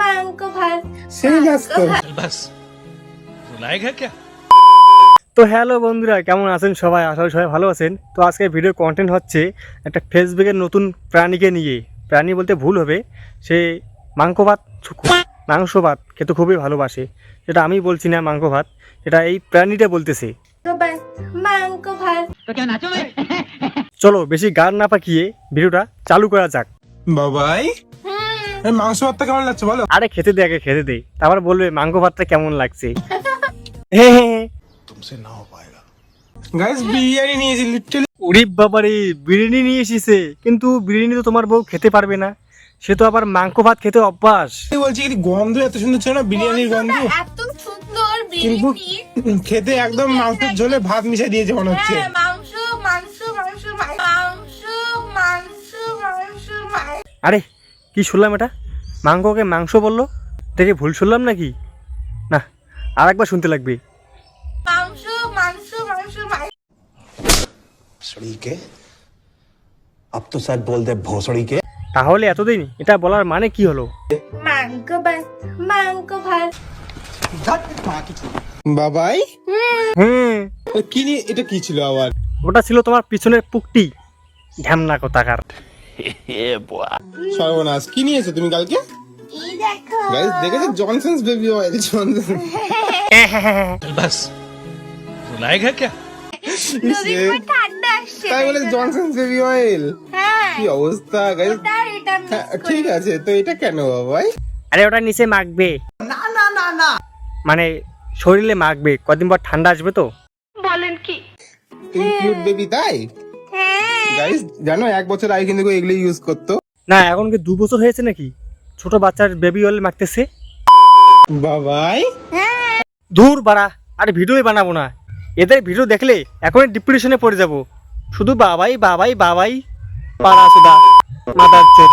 মাংস ভাত সেই নাচ তো। बस लायक है क्या? তো হ্যালো বন্ধুরা, কেমন আছেন সবাই? আশা করি সবাই ভালো আছেন। তো আজকে ভিডিও কন্টেন্ট হচ্ছে একটা ফেসবুকের নতুন প্রাণীকে নিয়ে। প্রাণী বলতে ভুল হবে, সে মাংস ভাত খেতে খুবই ভালোবাসে। সেটা আমি বলছি না মাংস ভাত, এটা এই প্রাণীটা বলতেছে। মাংস ভাত। চলো বেশি গান না পাকিয়ে ভিডিওটা চালু করা যাক। বাবাই এই মাংস ভাতটা কেমন লাগছে বলো? আরে খেতে দে, আগে খেতে দে, তারপর বলবে মাংস ভাতটা কেমন লাগছে। গাইস বিরিয়ানি নিয়েছি লিটারালি। উরি বাবারে, বিরিয়ানি নিয়ে এসেছে, কিন্তু বিরিয়ানি তো তোমার বউ খেতে পারবে না, সে তো আবার মাংস ভাত খেতে অভ্যাস। বলছি কি গন্ধ এত সুন্দর ছিল না বিরিয়ানির গন্ধ, এত সুন্দর কিন্তু বিরিয়ানি। খেতে একদম মাংসের ঝোলে ভাত মিশিয়ে দিয়েছে মনে হচ্ছে। হ্যাঁ, মাংস মাংস মাংস মাংস মাংস মাংস মাংস। আরে কি শুনলাম এটা? মাংসকে মাংস বললো, দেখে ভুল শুনলাম নাকি? না, আর একবার শুনতে লাগবে। মাংস মাংস মাংস মাংস। भोसड़ी के अब तो शायद बोल दे भोसड़ी के। তাহলে এতদিন এটা বলার মানে কি হলো? মাংস ভাত মাংস ভাত। বাবাই হ্যাঁ, কি নিয়ে এটা কি ছিল আবার? ওটা ছিল তোমার পিছনের পুকটি, ঢ্যামনা কোথাকার। সর্বনাশ, কি নিয়েছো তুমি কালকে? এই দেখো। গাইস দেখেছো জনসনস বেবি অয়েল। জনসন बस लायक है क्या? নদীর পাড় ঠান্ডা আসছে। তাই বলে জনসনস বেবি অয়েল, হ্যাঁ। কি অবস্থা গাইস। ওটা এটা ঠিক আছে, তো এটা কেন বাবাই? আরে ওটা নিচে মাখবে, না না না না, মানে শরীরে মাখবে, কদিন পর ঠান্ডা আসবে তো। বলেন কি? কিউট বেবি তাই। হ্যাঁ। গাইস জানো 1 বছর আগে কিন্তু এগুলো ইউজ করতো। না, এখন কি 2 বছর হয়েছে নাকি ছোট বাচ্চার বেবি অয়েল মাখতেছে? বাবাই দূর বাড়া, আর ভিডিওই বানাবো না। এদের ভিডিও দেখলে এখনই ডিপ্রেশনে পড়ে যাব। শুধু বাবাই বাবাই বাবাই, পাড়া সুদা মাদার চোদ।